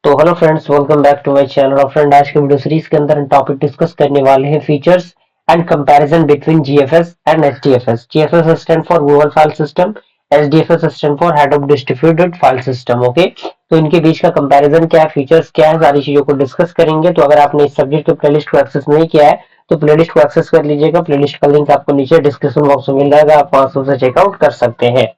तो hello friends, welcome back to my channel. और friend, आज के वीडियो सीरीज के अंदर हम टॉपिक डिस्कस करने वाले हैं features and comparison between GFS and HDFS. GFS stand for Google file system, HDFS stand for head of distributed file system. Okay, तो इनके बीच का कंपैरिजन क्या है, फीचर्स क्या है, सारी चीजों को डिस्कस करेंगे। तो अगर आपने इस सब्जेक्ट के प्लेलिस्ट को एक्सेस नहीं किया है तो प्लेलिस्ट को एक्सेस कर लीजिएगा। प्लेलिस्ट का लिंक आपको नीचे डिस्क्रिप्शन बॉक्स में मिल जाएगा, आप वहां से उसे चेकआउट कर सकते हैं।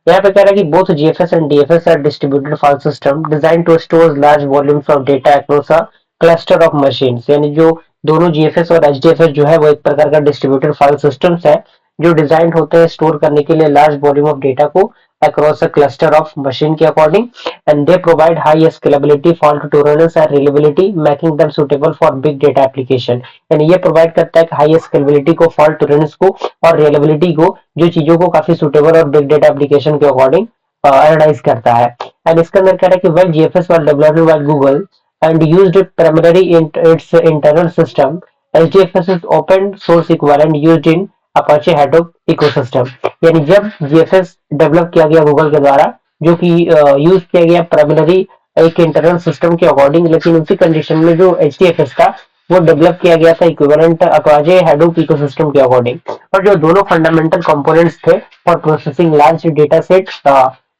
यहाँ पे कह रहा है कि both GFS and DFS are distributed file system design to store large volumes of data across a cluster of machines. यानी जो दोनों जीएफएस और एचडीएफएस जो है वो एक प्रकार का डिस्ट्रीब्यूटेड फाइल सिस्टम्स है जो डिजाइन होते हैं स्टोर करने के लिए लार्ज वॉल्यूम ऑफ डेटा को across a cluster of machine के according, and they provide high scalability, fault tolerance and reliability, making them suitable for big data application। यानी ये प्रोवाइड करता है कि हाई स्केलेबिलिटी को, फॉल्ट टोलरेंस को और रिलायबिलिटी को, जो चीजों को काफी सुटेबल और बिग डेटा एप्लीकेशन के अकॉर्डिंग एनालाइज करता है। एंड इसके अंदर कह रहा है कि well GFS was developed by Google and used it primary in its internal system, HDFS is open source equivalent used in Apache Hadoop ecosystem. यानी जब जीएफएस डेवलप किया गया गूगल के द्वारा, जो कि यूज किया गया प्राइमरी एक इंटरनल सिस्टम के अकॉर्डिंग, लेकिन उसी कंडीशन में जो एचडीएफएस था वो डेवलप किया गया था इक्विवेलेंट अपाचे हेडोप इकोसिस्टम के अकॉर्डिंग। और जो दोनों फंडामेंटल कंपोनेंट्स थे for processing large data set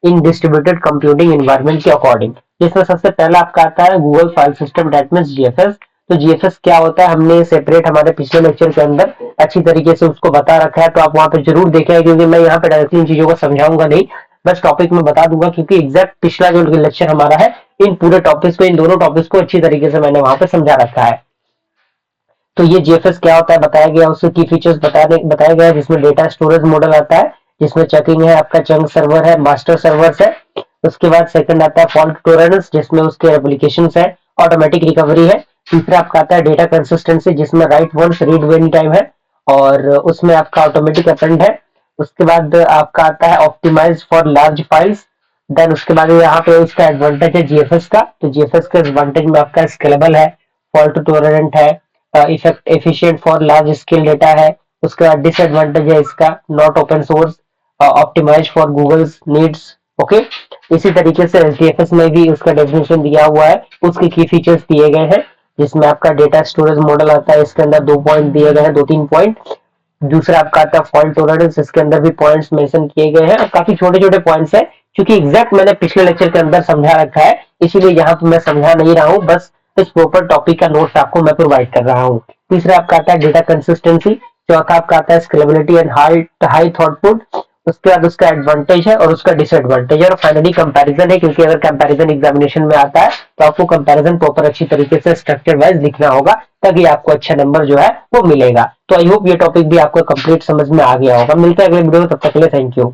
in distributed computing environment के अकॉर्डिंग, जिसमें सबसे पहला आपका आता है Google file system, that means GFS. तो जीएफएस क्या होता है हमने सेपरेट हमारे पिछले लेक्चर के अंदर अच्छी तरीके से उसको बता रखा है, तो आप वहां पे जरूर देखें, क्योंकि मैं यहाँ पे डायरेक्टली इन चीजों को समझाऊंगा नहीं, बस टॉपिक में बता दूंगा, क्योंकि एग्जैक्ट पिछला जो लेक्चर हमारा है इन पूरे टॉपिक्स को, इन दोनों टॉपिक्स को अच्छी तरीके से मैंने वहां पे समझा रखा है। तो ये जीएफएस क्या होता है बताया गया, उसके की फीचर्स बताया गया है, जिसमें डेटा स्टोरेज मॉडल आता है, जिसमें चेकिंग है, आपका चंक सर्वर है, मास्टर सर्वर्स है। उसके बाद सेकंड आता है फॉल्ट टोलरेंस, जिसमें उसके एप्लीकेशंस है, ऑटोमेटिक रिकवरी है। तीसरा आपका आता है डेटा कंसिस्टेंसी, जिसमें write once read any time है, और उसमें आपका ऑटोमेटिक अपेंड है। उसके बाद आपका आता है optimise for large files. Then उसके बाद यहाँ पे इसका एडवांटेज है जीएफएस का, तो जीएफएस के एडवांटेज में आपका स्केलेबल है, फॉल्ट टोलरेंट है, effect efficient for large scale data है। उसके बाद डिसएडवांटेज है इसका not open source, optimise for Google's needs. Okay, इसी तरीके से एचडीएफएस में भी उसका डेफिनेशन दिया हुआ है, उसके की फीचर्स दिए गए हैं, जिसमें आपका डेटा स्टोरेज मॉडल आता है, इसके अंदर 2 पॉइंट दिए गए हैं, 2-3 पॉइंट। दूसरा आपका आता है फॉल्ट टोलरेंस, इसके अंदर भी पॉइंट्स मेंशन किए गए हैं, और काफी छोटे छोटे पॉइंट्स है, क्योंकि एग्जैक्ट मैंने पिछले लेक्चर के अंदर समझा रखा है, इसीलिए यहाँ पे मैं समझा नहीं रहा हूँ, बस इस प्रॉपर टॉपिक का नोट्स आपको मैं प्रोवाइड कर रहा हूँ। तीसरा आपका आता है डेटा कंसिस्टेंसी। चौथा आपका आता है स्केलेबिलिटी एंड हाई थॉटपुट। उसके बाद उसका एडवांटेज है और उसका डिसएडवांटेज है, और फाइनली कंपैरिजन है, क्योंकि अगर कंपैरिजन एग्जामिनेशन में आता है तो आपको कंपैरिजन प्रॉपर अच्छी तरीके से स्ट्रक्चर वाइज लिखना होगा, तभी आपको अच्छा नंबर जो है वो मिलेगा। तो आई होप ये टॉपिक भी आपको कंप्लीट समझ में आ गया होगा। मिलते हैं अगले वीडियो में, तब तक के लिए थैंक यू।